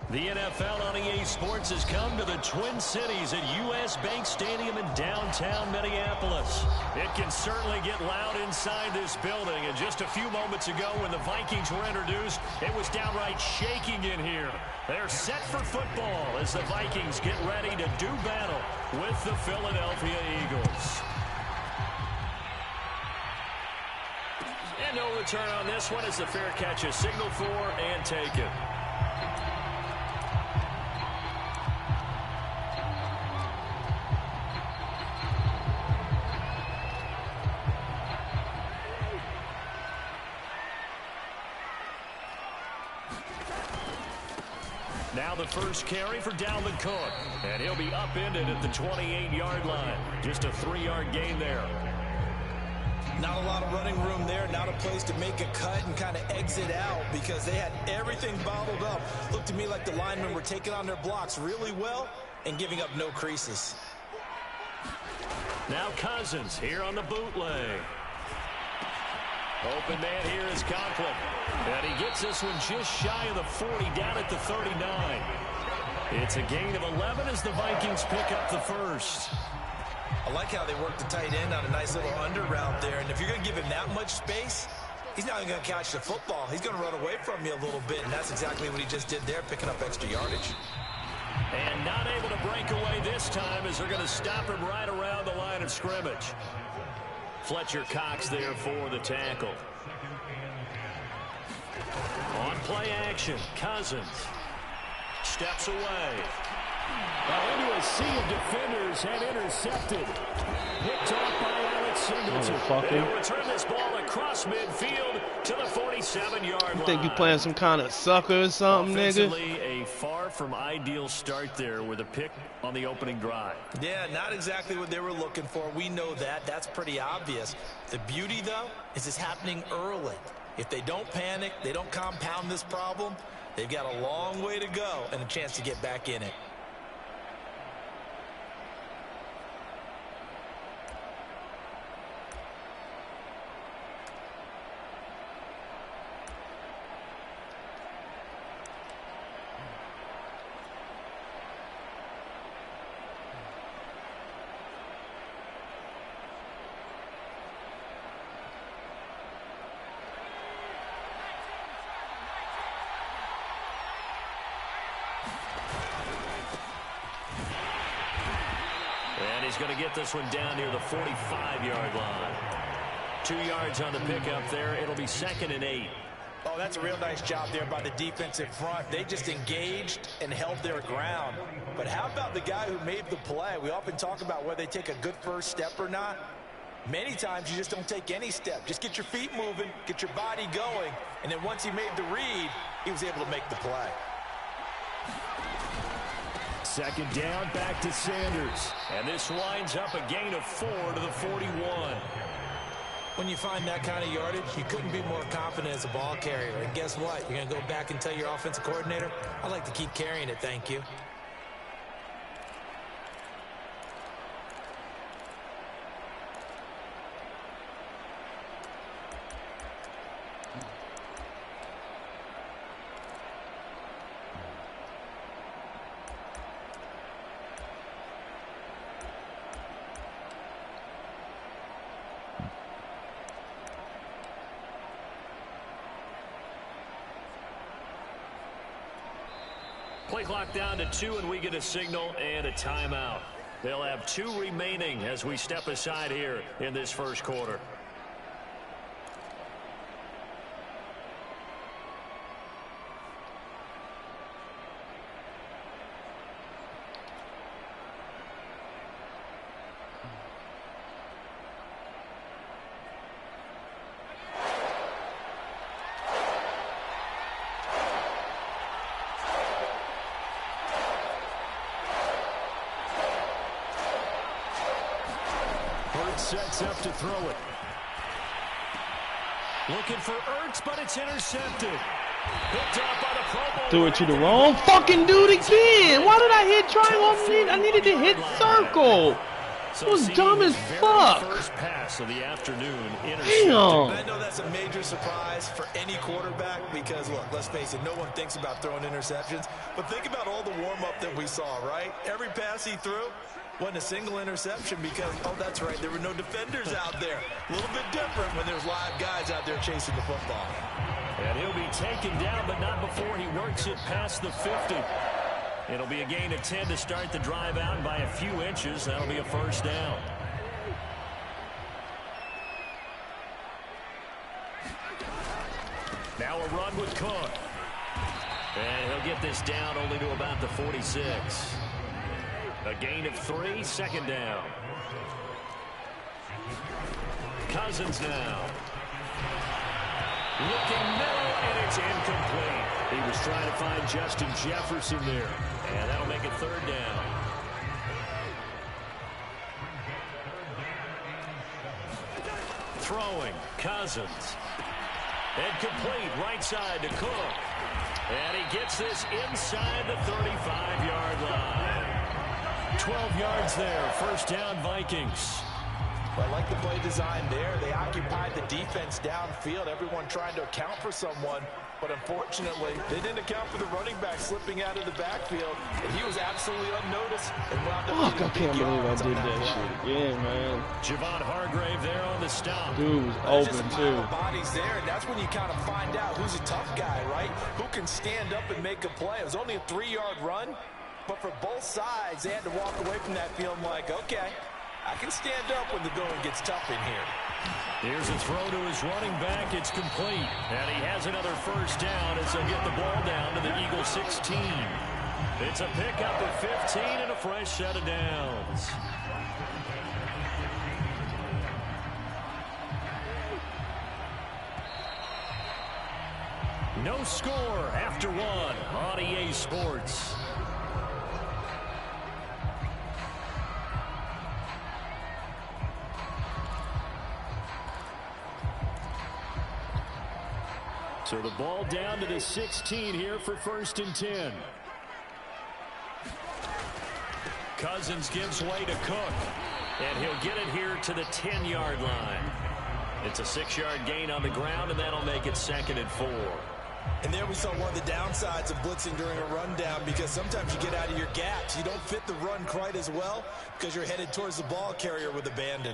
The NFL on EA Sports has come to the Twin Cities at US Bank Stadium in downtown Minneapolis. It can certainly get loud inside this building. And just a few moments ago when the Vikings were introduced, it was downright shaking in here. They're set for football as the Vikings get ready to do battle with the Philadelphia Eagles. And no return on this one as the fair catch is signaled for and taken. Now the first carry for Dalvin Cook. And he'll be upended at the 28-yard line. Just a 3-yard gain there. Not a lot of running room there. Not a place to make a cut and kind of exit out because they had everything bottled up. Looked to me like the linemen were taking on their blocks really well and giving up no creases. Now Cousins here on the bootleg. Open man here is Conklin. And he gets this one just shy of the 40, down at the 39. It's a gain of 11 as the Vikings pick up the first. I like how they work the tight end on a nice little under route there. And if you're going to give him that much space, he's not even going to catch the football. He's going to run away from you a little bit, and that's exactly what he just did there, picking up extra yardage. And not able to break away this time as they're going to stop him right around the line of scrimmage. Fletcher Cox there for the tackle. On play action, Cousins steps away. Now into a sea of defenders and intercepted. Picked off by Alex Singleton. They'll return this ball across midfield to the 47-yard line. You think you playing some kind of sucker or something, nigga? A far from ideal start there with a pick on the opening drive. Yeah, not exactly what they were looking for. We know that. That's pretty obvious. The beauty, though, is it's happening early. If they don't panic, they don't compound this problem, they've got a long way to go and a chance to get back in it. He's going to get this one down near the 45-yard line. 2 yards on the pickup there. It'll be 2nd and 8. Oh, that's a real nice job there by the defensive front. They just engaged and held their ground. But how about the guy who made the play? We often talk about whether they take a good first step or not. Many times you just don't take any step. Just get your feet moving, get your body going, and then once he made the read, he was able to make the play. 2nd down, back to Sanders. And this winds up a gain of 4 to the 41. When you find that kind of yardage, you couldn't be more confident as a ball carrier. And guess what? You're going to go back and tell your offensive coordinator, I'd like to keep carrying it, thank you. Play clock down to 2, and we get a signal and a timeout. They'll have 2 remaining as we step aside here in this first quarter. Sets up to throw it. Looking for Ertz, but it's intercepted. Picked up by the Pro Bowl. Do it to the wrong fucking dude again. Why did I hit triangle? I needed to hit circle. It was dumb as fuck. First pass of the afternoon. Damn. I know that's a major surprise for any quarterback because, look, let's face it, no one thinks about throwing interceptions. But think about all the warm-up that we saw, right? Every pass he threw wasn't a single interception because, oh, that's right, there were no defenders out there. A little bit different when there's live guys out there chasing the football. And he'll be taken down, but not before he works it past the 50. It'll be a gain of 10 to start the drive out, and by a few inches, that'll be a first down. Now a run with Cook. And he'll get this down only to about the 46. A gain of 3, second down. Cousins now. Looking middle, and it's incomplete. He was trying to find Justin Jefferson there. And that'll make it third down. Throwing, Cousins. And complete, right side to Cook. And he gets this inside the 35-yard line. 12 yards there, first down Vikings. I like the play design there. They occupied the defense downfield, everyone trying to account for someone. But unfortunately, they didn't account for the running back slipping out of the backfield. And he was absolutely unnoticed. And wound up Fuck, I can't believe I did that shit again, man. Javon Hargrave there on the stop. Dude was open, too. Bodies there, and that's when you kind of find out who's a tough guy, right? Who can stand up and make a play. It was only a 3-yard run, but for both sides, they had to walk away from that field like, okay, I can stand up when the going gets tough in here. Here's a throw to his running back. It's complete. And he has another first down as they'll get the ball down to the Eagles 16. It's a pickup of 15 and a fresh set of downs. No score after one on EA Sports. So the ball down to the 16 here for first and 10. Cousins gives way to Cook. And he'll get it here to the 10-yard line. It's a 6-yard gain on the ground, and that'll make it second and 4. And there we saw one of the downsides of blitzing during a rundown because sometimes you get out of your gaps. You don't fit the run quite as well because you're headed towards the ball carrier with abandon.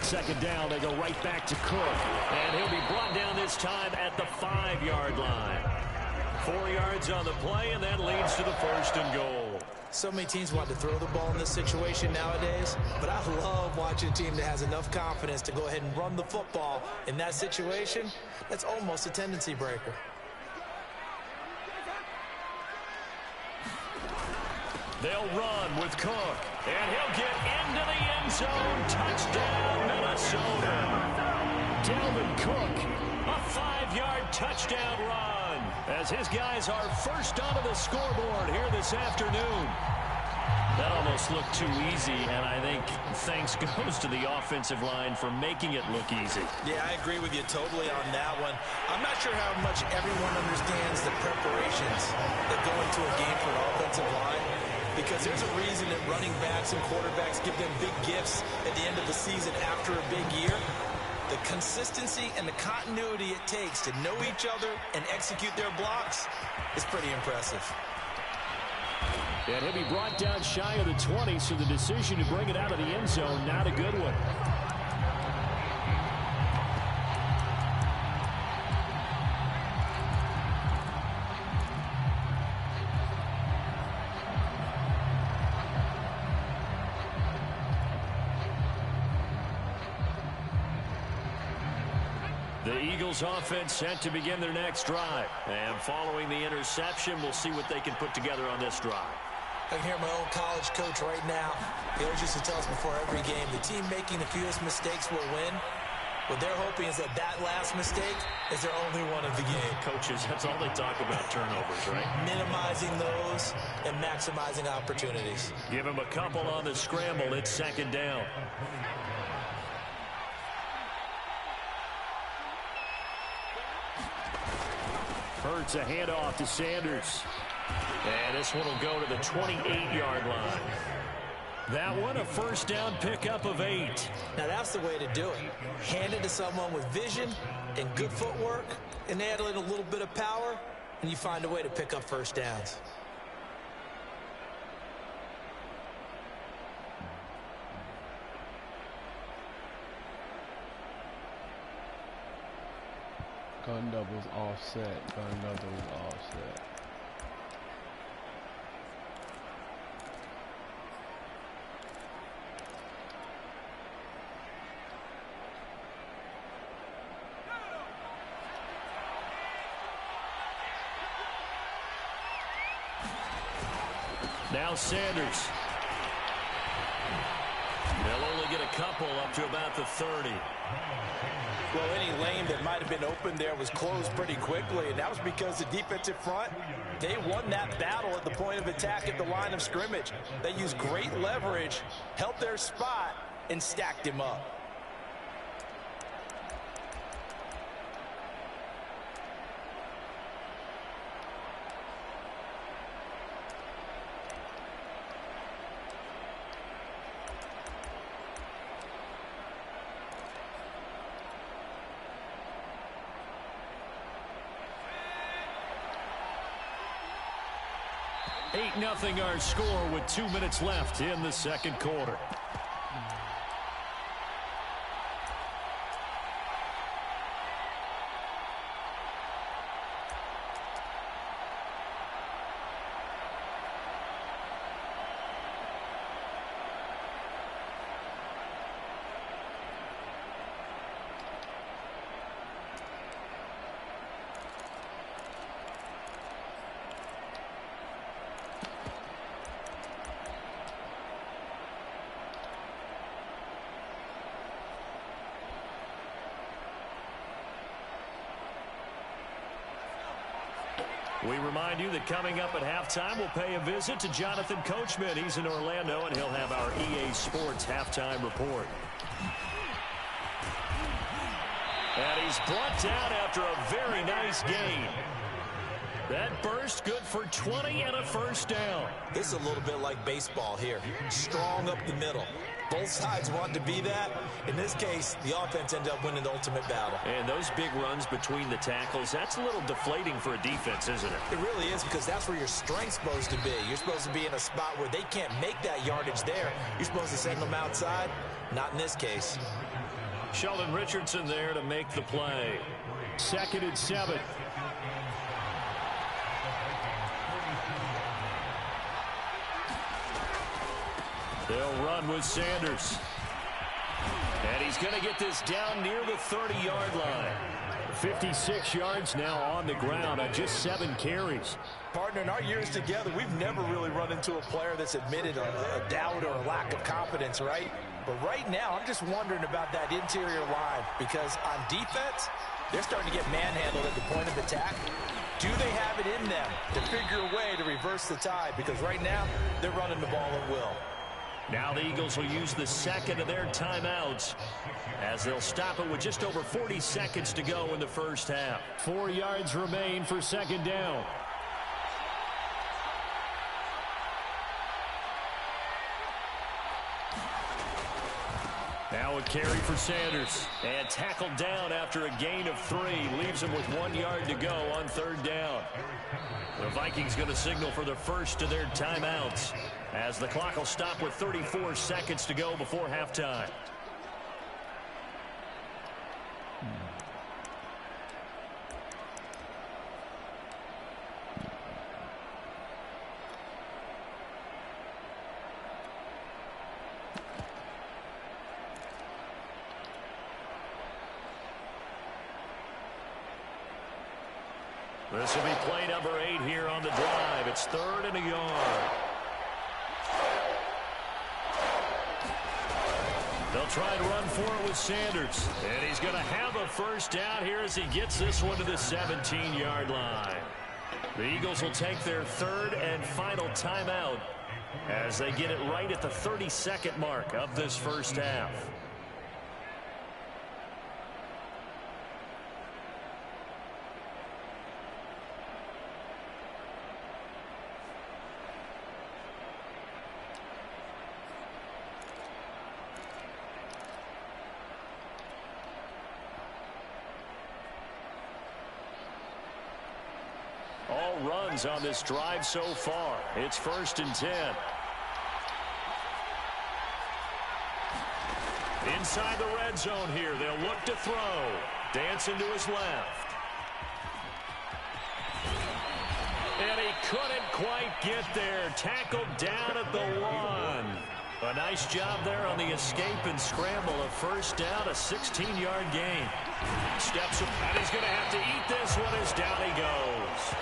Second down, they go right back to Cook. And he'll be brought down this time at the 5-yard line. 4 yards on the play, and that leads to the first and goal. So many teams want to throw the ball in this situation nowadays, but I love watching a team that has enough confidence to go ahead and run the football. In that situation, that's almost a tendency breaker. They'll run with Cook, and he'll get into the end zone. Touchdown, Minnesota. Dalvin Cook, a 5-yard touchdown run, as his guys are first onto the scoreboard here this afternoon. That almost looked too easy, and I think thanks goes to the offensive line for making it look easy. Yeah, I agree with you totally on that one. I'm not sure how much everyone understands the preparations that go into a game for an offensive line, because there's a reason that running backs and quarterbacks give them big gifts at the end of the season after a big year. The consistency and the continuity it takes to know each other and execute their blocks is pretty impressive. And he'll be brought down shy of the 20, so the decision to bring it out of the end zone, not a good one. The Eagles offense set to begin their next drive. And following the interception, we'll see what they can put together on this drive. I can hear my old college coach right now. He always used to tell us before every game, the team making the fewest mistakes will win. What they're hoping is that that last mistake is their only one of the game. Coaches, that's all they talk about, turnovers, right? Minimizing those and maximizing opportunities. Give him a couple on the scramble. It's second down. Hurts a handoff to Sanders. And this one will go to the 28-yard line. That one, a first down pickup of 8. Now that's the way to do it. Hand it to someone with vision and good footwork, and add in a little bit of power, and you find a way to pick up first downs. Gun doubles offset. Gun doubles offset. Now Sanders. They'll only get a couple up to about the 30. Well, any lane that might have been open there was closed pretty quickly, and that was because the defensive front, they won that battle at the point of attack at the line of scrimmage. They used great leverage, held their spot, and stacked him up. Nothing our score with 2 minutes left in the second quarter. We remind you that coming up at halftime, we'll pay a visit to Jonathan Coachman. He's in Orlando, and he'll have our EA Sports halftime report. And he's brought down after a very nice gain. That burst good for 20 and a first down. This is a little bit like baseball here. Strong up the middle. Both sides want to be that. In this case, the offense ended up winning the ultimate battle. And those big runs between the tackles, that's a little deflating for a defense, isn't it? It really is, because that's where your strength's supposed to be. You're supposed to be in a spot where they can't make that yardage there. You're supposed to send them outside. Not in this case. Sheldon Richardson there to make the play. 2nd and 7. They'll run with Sanders. And he's going to get this down near the 30-yard line. 56 yards now on the ground on just 7 carries. Partner, in our years together, we've never really run into a player that's admitted a doubt or a lack of confidence, right? But right now, I'm just wondering about that interior line, because on defense, they're starting to get manhandled at the point of attack. Do they have it in them to figure a way to reverse the tide? Because right now, they're running the ball at will. Now the Eagles will use the second of their timeouts as they'll stop it with just over 40 seconds to go in the first half. 4 yards remain for second down. Now a carry for Sanders. And tackled down after a gain of 3. Leaves him with 1 yard to go on 3rd down. The Vikings going to signal for the first of their timeouts as the clock will stop with 34 seconds to go before halftime. This will be play number 8 here on the drive. It's 3rd and a yard. They'll try and run for it with Sanders. And he's going to have a first down here as he gets this one to the 17-yard line. The Eagles will take their 3rd and final timeout as they get it right at the 32nd mark of this first half. downs on this drive so far. It's 1st and 10. Inside the red zone here. They'll look to throw. Dancing to his left. And he couldn't quite get there. Tackled down at the 1. A nice job there on the escape and scramble. A first down, a 16-yard gain. Steps up, and he's going to have to eat this one as down he goes.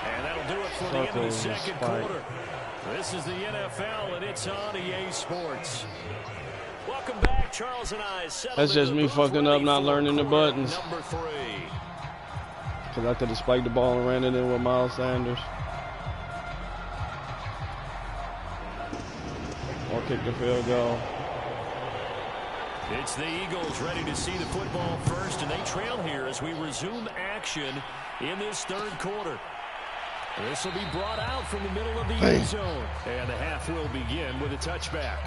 And that'll do it for the end of the second quarter. This is the NFL, and it's on EA Sports. Welcome back, Charles and I. That's just me fucking up, not learning the buttons. Number 3. Because I could have spiked the ball and ran it in with Miles Sanders. Or kick the field goal. It's the Eagles ready to see the football first, and they trail here as we resume action in this third quarter. This will be brought out from the middle of the end zone. And the half will begin with a touchback.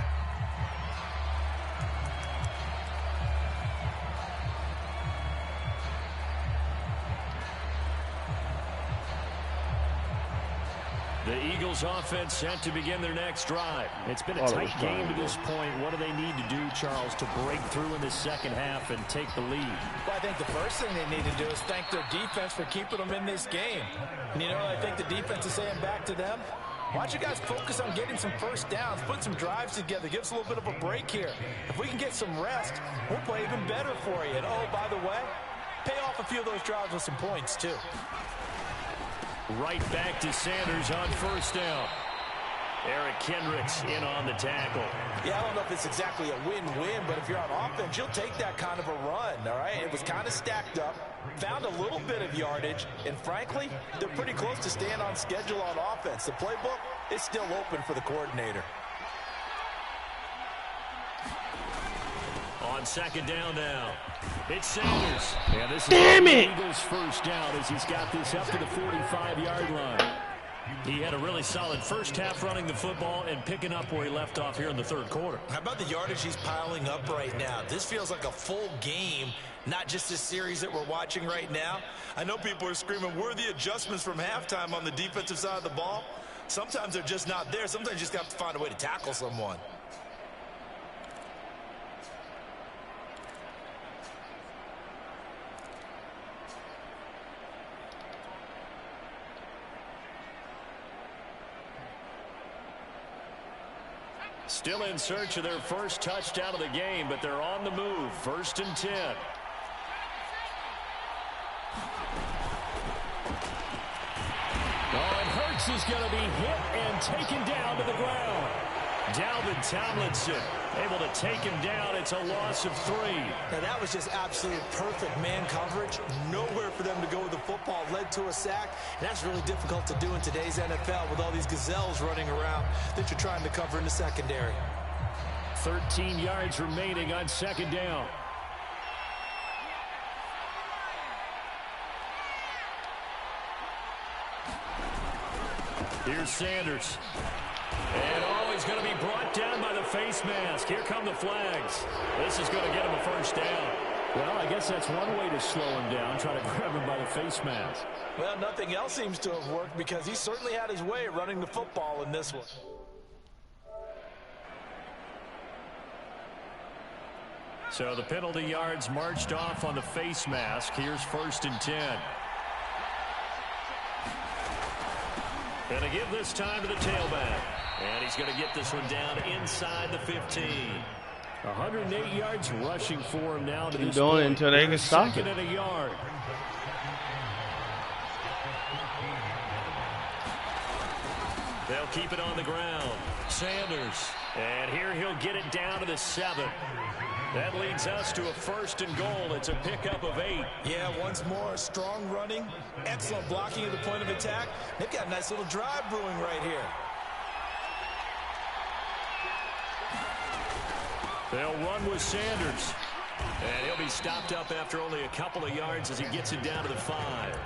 The Eagles offense set to begin their next drive. It's been a tight game to this point. What do they need to do, Charles, to break through in the second half and take the lead? Well, I think the first thing they need to do is thank their defense for keeping them in this game. And you know what I think the defense is saying back to them? Why don't you guys focus on getting some first downs, put some drives together, give us a little bit of a break here. If we can get some rest, we'll play even better for you. And, oh, by the way, pay off a few of those drives with some points, too. Right back to Sanders on first down. Eric Kendricks in on the tackle. Yeah, I don't know if it's exactly a win-win, but if you're on offense, you'll take that kind of a run, all right? It was kind of stacked up, found a little bit of yardage, and frankly, they're pretty close to staying on schedule on offense. The playbook is still open for the coordinator. On second down now. It's Sanders. And this is the Eagles' first down as he's got this up to the 45-yard line. He had a really solid first half running the football and picking up where he left off here in the third quarter. How about the yardage he's piling up right now? This feels like a full game, not just this series that we're watching right now. I know people are screaming, where are the adjustments from halftime on the defensive side of the ball? Sometimes they're just not there. Sometimes you just have to find a way to tackle someone. Still in search of their first touchdown of the game, but they're on the move. 1st and 10. Oh, and Hurts is going to be hit and taken down to the ground. Dalvin Tomlinson able to take him down. It's a loss of 3. Now, that was just absolute perfect man coverage. Nowhere for them to go with the football. Led to a sack. And that's really difficult to do in today's NFL with all these gazelles running around that you're trying to cover in the secondary. 13 yards remaining on second down. Here's Sanders. And oh, he's going to be brought down by the face mask. Here come the flags. This is going to get him a first down. Well, I guess that's one way to slow him down, try to grab him by the face mask. Well, nothing else seems to have worked because he certainly had his way running the football in this one. So the penalty yards marched off on the face mask. Here's 1st and 10. Going to give this time to the tailback. And he's going to get this one down inside the 15. 108 yards rushing for him now to this doing point. Until they can stop it. Second and a yard. They'll keep it on the ground. Sanders. And here he'll get it down to the 7. That leads us to a 1st and goal. It's a pickup of 8. Yeah, once more, strong running, excellent blocking at the point of attack. They've got a nice little drive brewing right here. They'll run with Sanders. And he'll be stopped up after only a couple of yards as he gets it down to the 5.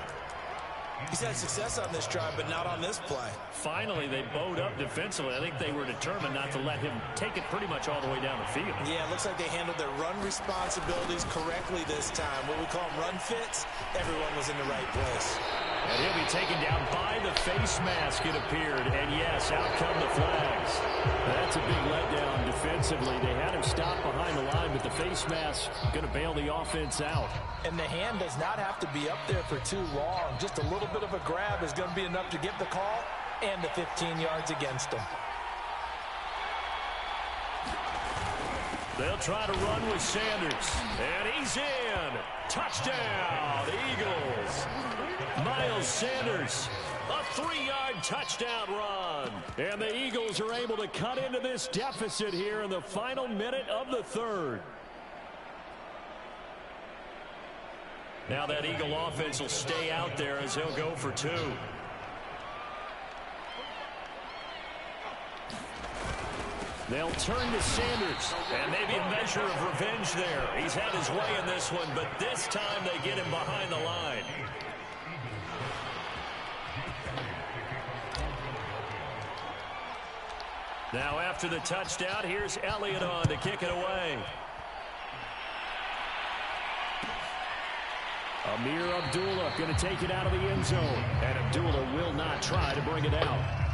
He's had success on this drive, but not on this play. Finally, they bowed up defensively. I think they were determined not to let him take it pretty much all the way down the field. Yeah, it looks like they handled their run responsibilities correctly this time. What we call them run fits, everyone was in the right place. And he'll be taken down by the face mask, it appeared. And yes, out come the flags. That's a big letdown defensively. They had him stopped behind the line, but the face mask going to bail the offense out. And the hand does not have to be up there for too long. Just a little bit of a grab is going to be enough to get the call and the 15 yards against him. They'll try to run with Sanders. And he's in. Touchdown, Eagles. Miles Sanders, a 3-yard touchdown run. And the Eagles are able to cut into this deficit here in the final minute of the third. Now that Eagle offense will stay out there as he'll go for 2. They'll turn to Sanders, and maybe a measure of revenge there. He's had his way in this one, but this time they get him behind the line. Now after the touchdown, here's Elliott on to kick it away. Amir Abdullah going to take it out of the end zone, and Abdullah will not try to bring it out.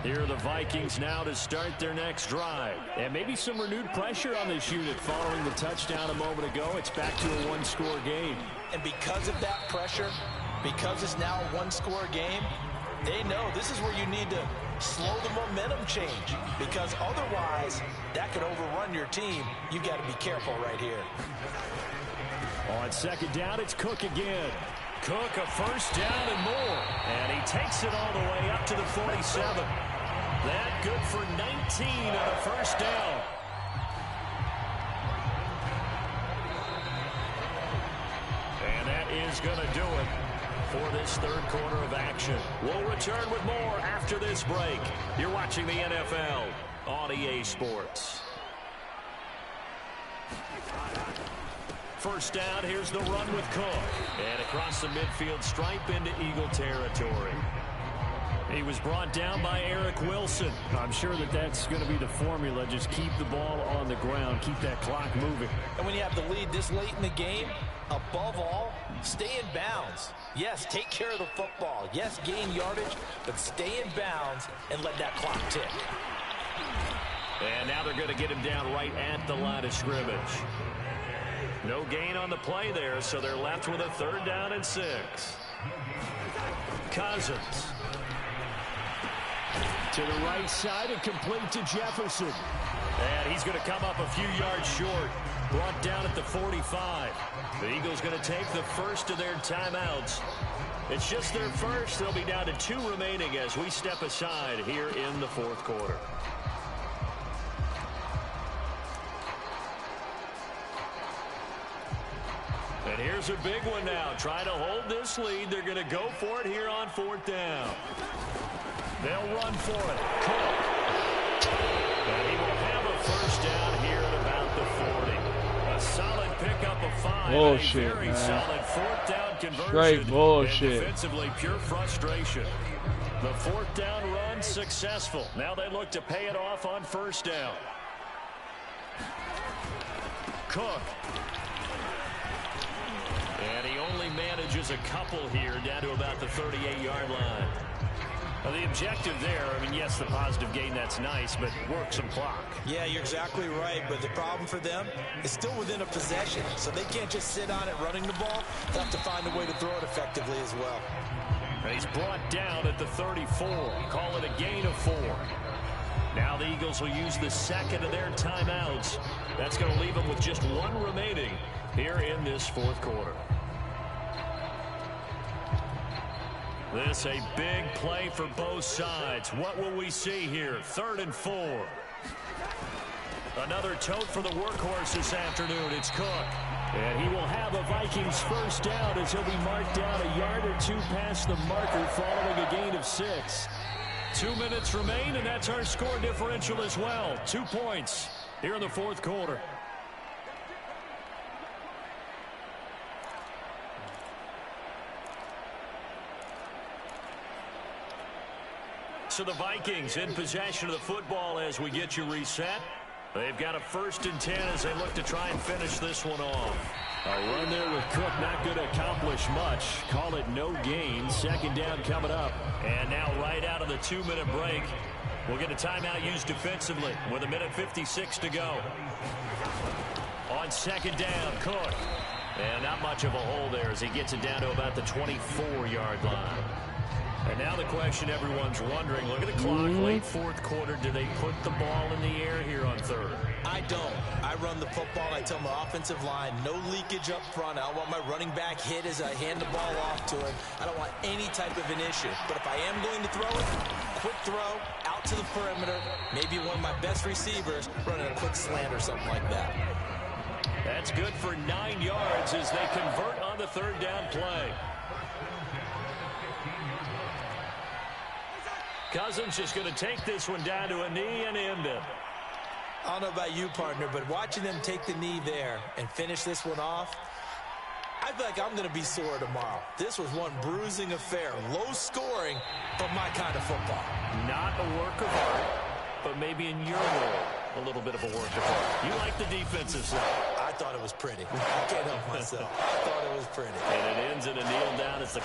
Here are the Vikings now to start their next drive. And maybe some renewed pressure on this unit following the touchdown a moment ago. It's back to a one-score game. And because of that pressure, because it's now a one-score game, they know this is where you need to slow the momentum change. Because otherwise, that could overrun your team. You got to be careful right here. On second down, it's Cook again. Cook, a first down and more. And he takes it all the way up to the 47. That good for 19 on a first down. And that is going to do it for this third quarter of action. We'll return with more after this break. You're watching the NFL on EA Sports. First down, here's the run with Cook. And across the midfield stripe into Eagle territory. He was brought down by Eric Wilson. I'm sure that that's going to be the formula. Just keep the ball on the ground. Keep that clock moving. And when you have the lead this late in the game, above all, stay in bounds. Yes, take care of the football. Yes, gain yardage, but stay in bounds and let that clock tick. And now they're going to get him down right at the line of scrimmage. No gain on the play there, so they're left with a 3rd down and 6. Cousins. To the right side and complete to Jefferson. And he's going to come up a few yards short. Brought down at the 45. The Eagles going to take the first of their timeouts. It's just their first. They'll be down to 2 remaining as we step aside here in the 4th quarter. And here's a big one now. Trying to hold this lead. They're going to go for it here on 4th down. They'll run for it. Cook. And he will have a first down here at about the 40. A solid pickup of 5. Bullshit, a very man. solid 4th down conversion. Straight bullshit. And defensively, pure frustration. The 4th down run successful. Now they look to pay it off on 1st down. Cook. And he only manages a couple here down to about the 38-yard line. Well, the objective there, I mean, yes, the positive gain, that's nice, but work some clock. Yeah, you're exactly right, but the problem for them is still within a possession, so they can't just sit on it running the ball. They have to find a way to throw it effectively as well. And he's brought down at the 34. Call it a gain of 4. Now the Eagles will use the second of their timeouts. That's going to leave them with just 1 remaining here in this 4th quarter. This a big play for both sides. What will we see here? 3rd and 4. Another tote for the workhorse this afternoon. It's Cook. And he will have a Vikings first down as he'll be marked down a yard or 2 past the marker following a gain of 6. 2 minutes remain, and that's our score differential as well. 2 points here in the 4th quarter. So the Vikings in possession of the football as we get you reset. They've got a 1st and 10 as they look to try and finish this one off. A run there with Cook, not going to accomplish much. Call it no gain. 2nd down coming up. And now right out of the 2-minute break, we'll get a timeout used defensively with 1:56 to go. On 2nd down, Cook. And not much of a hole there as he gets it down to about the 24-yard line. And now the question everyone's wondering, look at the clock, late 4th quarter. Do they put the ball in the air here on 3rd? I don't. I run the football. I tell my offensive line, no leakage up front. I don't want my running back hit as I hand the ball off to him. I don't want any type of an issue. But if I am going to throw it, quick throw, out to the perimeter, maybe one of my best receivers running a quick slant or something like that. That's good for 9 yards as they convert on the 3rd down play. Cousins just going to take this one down to a knee and end it. I don't know about you, partner, but watching them take the knee there and finish this one off, I feel like I'm going to be sore tomorrow. This was one bruising affair. Low scoring, but my kind of football. Not a work of art, but maybe in your world, a little bit of a work of art. You like the defensive side. I thought it was pretty. I can't help myself. I thought it was pretty. And it ends in a kneel down as the